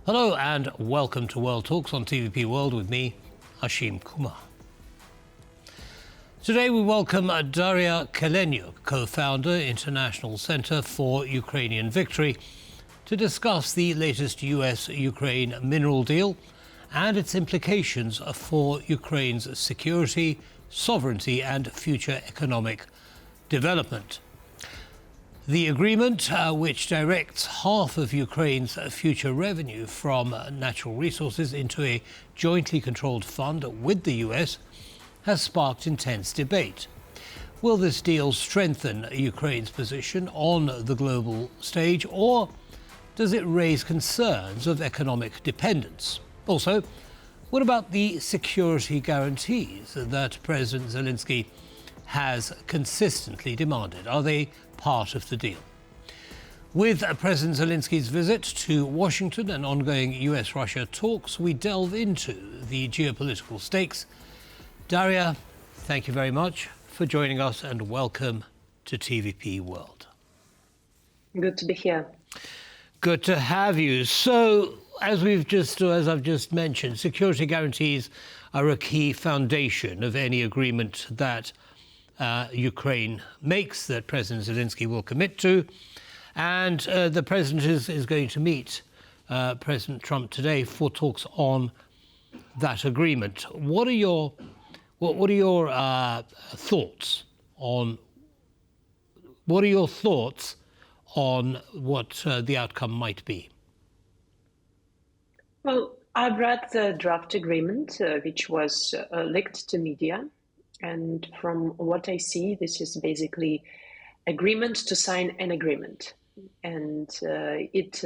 Hello and welcome to World Talks on TVP World with me, Ashim Kumar. Today we welcome Daria Kaleniuk, co-founder, International Center for Ukrainian Victory, to discuss the latest US-Ukraine mineral deal and its implications for Ukraine's security, sovereignty and future economic development. The agreement, which directs half of Ukraine's future revenue from natural resources into a jointly controlled fund with the US, has sparked intense debate. Will this deal strengthen Ukraine's position on the global stage, or does it raise concerns of economic dependence? Also, what about the security guarantees that President Zelenskyy has consistently demanded? Are they part of the deal? With President Zelenskyy's visit to Washington and ongoing US-Russia talks, we delve into the geopolitical stakes. Daria, thank you very much for joining us and welcome to TVP World. Good to be here. Good to have you. So, as I've just mentioned, security guarantees are a key foundation of any agreement that Ukraine makes, that President Zelenskyy will commit to. And the President is going to meet President Trump today for talks on that agreement. What are your thoughts on what the outcome might be? Well, I've read the draft agreement, which was leaked to media. And from what I see, this is basically agreement to sign an agreement. And it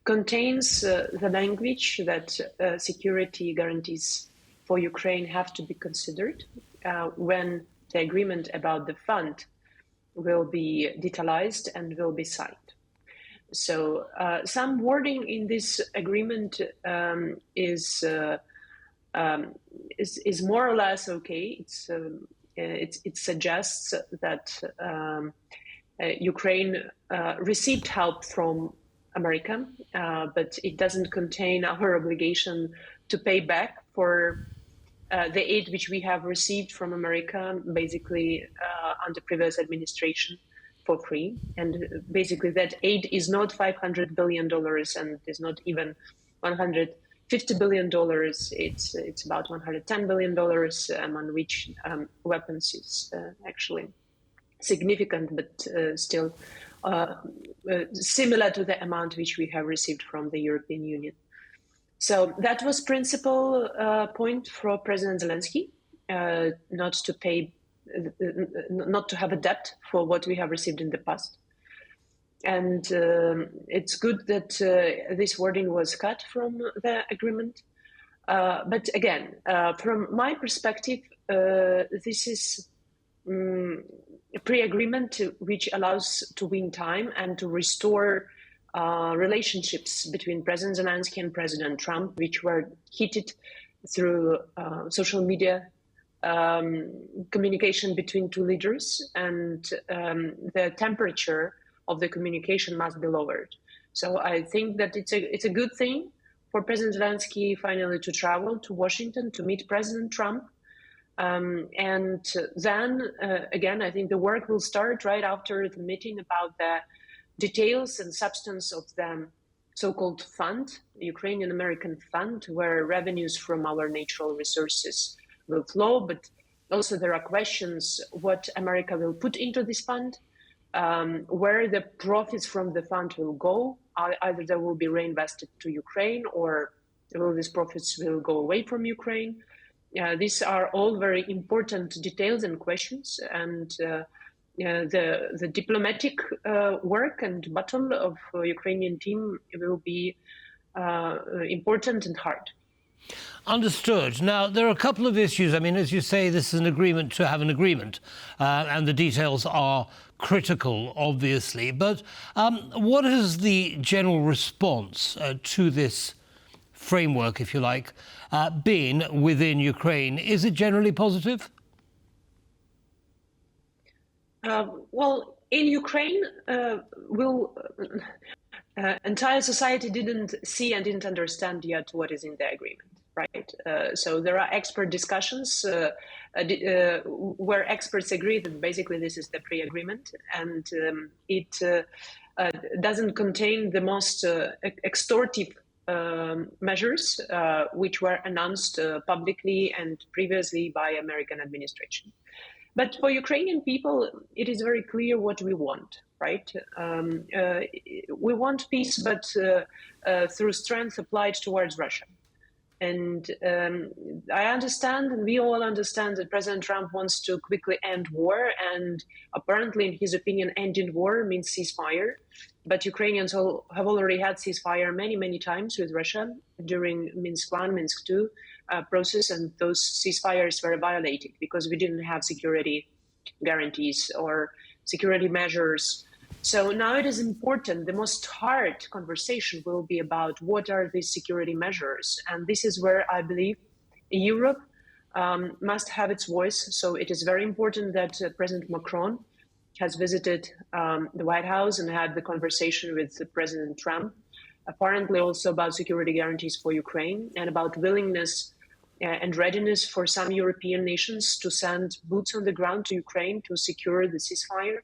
contains the language that security guarantees for Ukraine have to be considered when the agreement about the fund will be detailed and will be signed. So some wording in this agreement is more or less okay. It suggests that Ukraine received help from America, but it doesn't contain our obligation to pay back for the aid which we have received from America, basically under previous administration, for free. And basically that aid is not $500 billion and is not even $150 billion. It's about $110 billion, on which weapons is actually significant, but still similar to the amount which we have received from the European Union. So that was principal point for President Zelenskyy, not to have a debt for what we have received in the past. And it's good that this wording was cut from the agreement. But again, from my perspective, this is a pre-agreement which allows to win time and to restore relationships between President Zelenskyy and President Trump, which were heated through social media communication between two leaders, and the temperature of the communication must be lowered. So I think that it's a good thing for President Zelenskyy finally to travel to Washington to meet President Trump. And then, again, I think the work will start right after the meeting about the details and substance of the so-called fund, the Ukrainian American fund, where revenues from our natural resources will flow. But also there are questions what America will put into this fund, where the profits from the fund will go. Either they will be reinvested to Ukraine, or these profits will go away from Ukraine. These are all very important details and questions, and the diplomatic work and battle of Ukrainian team will be important and hard. Understood. Now, there are a couple of issues. I mean, as you say, this is an agreement to have an agreement, and the details are critical, obviously. But what has the general response to this framework, if you like, been within Ukraine? Is it generally positive? Well, in Ukraine, entire society didn't see and didn't understand yet what is in the agreement, right? So there are expert discussions where experts agree that basically this is the pre-agreement, and it doesn't contain the most extortive measures which were announced publicly and previously by American administration. But for Ukrainian people, it is very clear what we want, right? We want peace, but through strength applied towards Russia. And I understand, and we all understand, that President Trump wants to quickly end war. And apparently, in his opinion, ending war means ceasefire. But Ukrainians have already had ceasefire many, many times with Russia during Minsk I, Minsk II process. And those ceasefires were violated because we didn't have security guarantees or security measures. So now it is important. The most hard conversation will be about what are these security measures. And this is where I believe Europe must have its voice. So it is very important that President Macron has visited the White House and had the conversation with President Trump, apparently also about security guarantees for Ukraine and about willingness and readiness for some European nations to send boots on the ground to Ukraine to secure the ceasefire.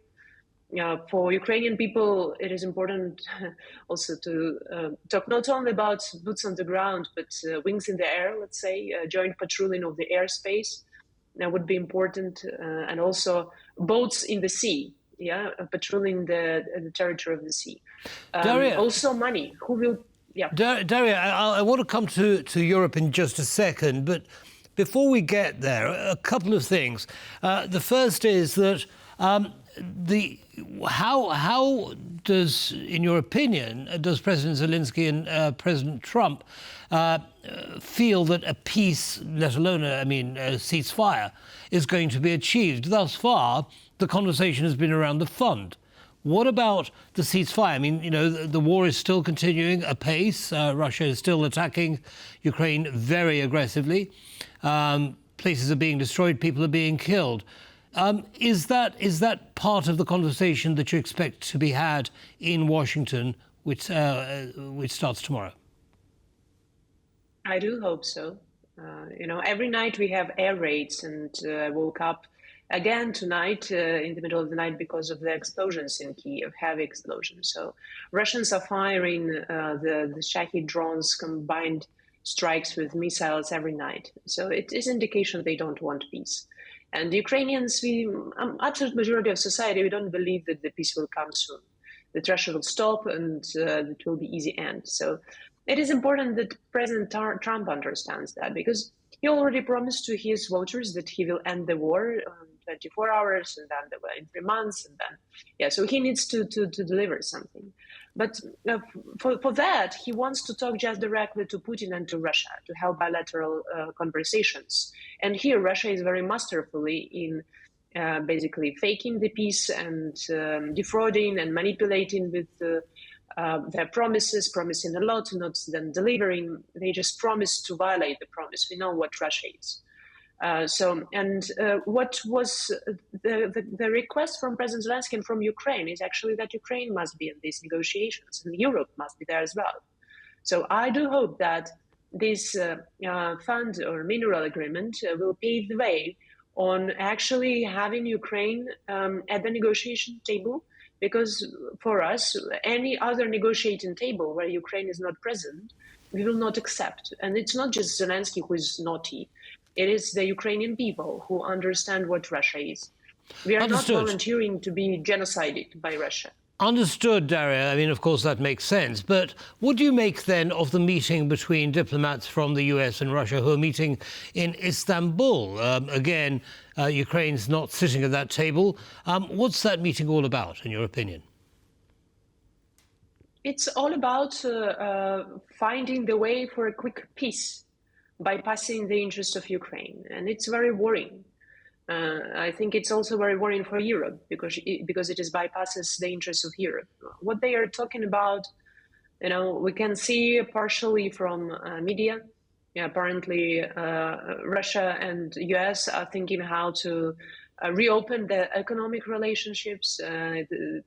For Ukrainian people, it is important also to talk not only about boots on the ground, but wings in the air, let's say, joint patrolling of the airspace. That would be important. And also boats in the sea, patrolling the territory of the sea. Daria, also money. Who will... Yeah. Daria, I want to come to Europe in just a second, but before we get there, a couple of things. The first is that how does, in your opinion, does President Zelenskyy and President Trump feel that a peace, let alone a ceasefire, is going to be achieved? Thus far, the conversation has been around the fund. What about the ceasefire? I mean, the war is still continuing apace. Russia is still attacking Ukraine very aggressively. Places are being destroyed. People are being killed. Is that part of the conversation that you expect to be had in Washington, which starts tomorrow? I do hope so. Every night we have air raids, and I woke up again tonight in the middle of the night because of the explosions in Kyiv, heavy explosions. So Russians are firing the Shahid drones combined strikes with missiles every night. So it is indication they don't want peace. And the Ukrainians, absolute majority of society, we don't believe that the peace will come soon, that Russia will stop and it will be easy end. So it is important that President Trump understands that, because he already promised to his voters that he will end the war in 24 hours and then in 3 months. And then, so he needs to deliver something. But for that, he wants to talk just directly to Putin and to Russia to have bilateral conversations. And here, Russia is very masterfully in basically faking the peace and defrauding and manipulating with their promises, promising a lot, not then delivering. They just promise to violate the promise. We know what Russia is. What was the request from President Zelenskyy and from Ukraine is actually that Ukraine must be in these negotiations and Europe must be there as well. So I do hope that this fund or mineral agreement will pave the way on actually having Ukraine at the negotiation table, because for us, any other negotiating table where Ukraine is not present, we will not accept. And it's not just Zelenskyy who is naughty. It is the Ukrainian people who understand what Russia is. We are not volunteering to be genocided by Russia. Understood, Daria. I mean, of course, that makes sense. But what do you make then of the meeting between diplomats from the US and Russia who are meeting in Istanbul? Again, Ukraine's not sitting at that table. What's that meeting all about, in your opinion? It's all about finding the way for a quick peace, bypassing the interests of Ukraine. And it's very worrying. I think it's also very worrying for Europe because it bypasses the interests of Europe. What they are talking about, we can see partially from media. Apparently, Russia and US are thinking how to reopen the economic relationships.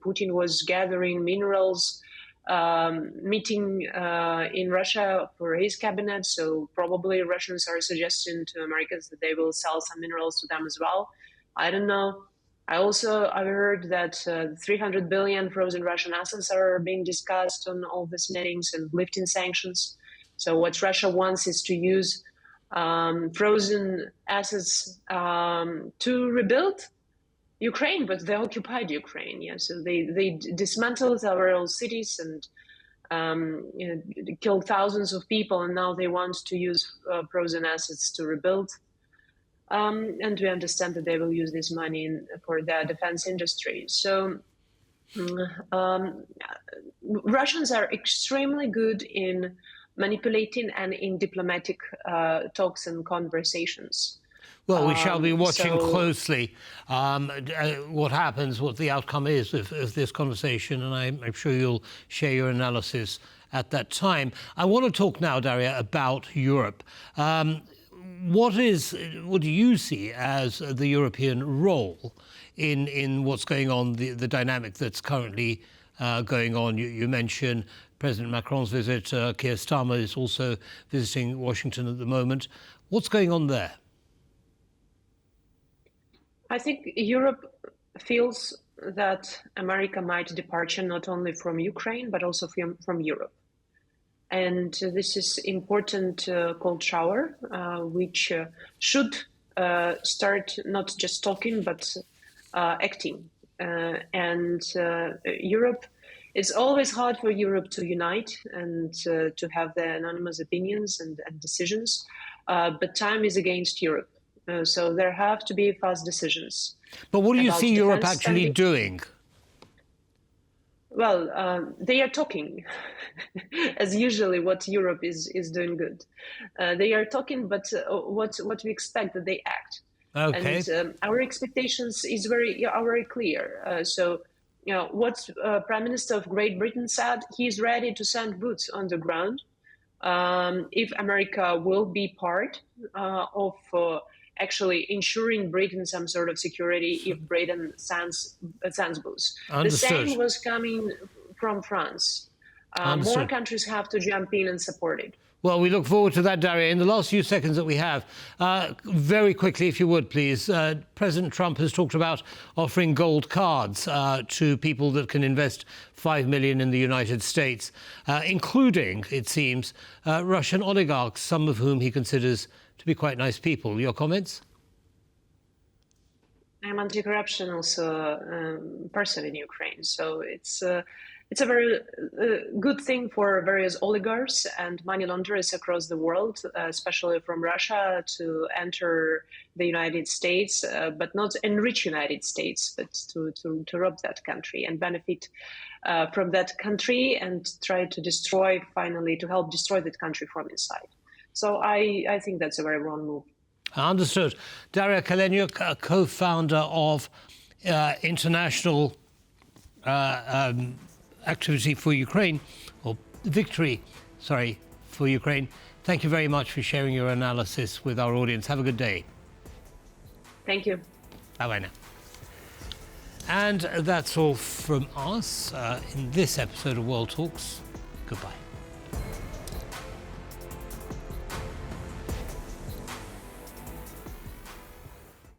Putin was gathering minerals meeting in Russia for his cabinet. So probably Russians are suggesting to Americans that they will sell some minerals to them as well. I don't know. I heard that 300 billion frozen Russian assets are being discussed on all these meetings and lifting sanctions. So what Russia wants is to use frozen assets to rebuild Ukraine, but they occupied Ukraine. Yeah, so they dismantled several cities and killed thousands of people, and now they want to use frozen assets to rebuild. And we understand that they will use this money for their defense industry. So Russians are extremely good in manipulating and in diplomatic talks and conversations. Well, we shall be watching closely what happens, what the outcome is of this conversation, and I'm sure you'll share your analysis at that time. I want to talk now, Daria, about Europe. What do you see as the European role in what's going on, the dynamic that's currently going on? You mentioned President Macron's visit. Keir Starmer is also visiting Washington at the moment. What's going on there? I think Europe feels that America might depart not only from Ukraine, but also from Europe. And this is important cold shower, which should start not just talking, but acting. And Europe, it's always hard for Europe to unite and to have their anonymous opinions and decisions, but time is against Europe. So there have to be fast decisions. But what do you see Europe actually doing? Well, they are talking, as usually what Europe is doing good. They are talking, but what we expect that they act. Okay. And our expectations are very clear. So, what Prime Minister of Great Britain said, he's ready to send boots on the ground if America will be part of actually ensuring Britain some sort of security if Britain sends boots. The same was coming from France. More countries have to jump in and support it. Well, we look forward to that, Daria. In the last few seconds that we have, very quickly, if you would, please, President Trump has talked about offering gold cards to people that can invest $5 million in the United States, including, it seems, Russian oligarchs, some of whom he considers to be quite nice people. Your comments? I'm anti-corruption also person in Ukraine, so it's a very good thing for various oligarchs and money launderers across the world, especially from Russia, to enter the United States, but not enrich United States, but to rob that country and benefit from that country and try to help destroy that country from inside. So I think that's a very wrong move. Understood. Daria Kaleniuk, a co-founder of International Activity for Ukraine, or Victory, for Ukraine. Thank you very much for sharing your analysis with our audience. Have a good day. Thank you. Bye-bye now. And that's all from us in this episode of World Talks. Goodbye.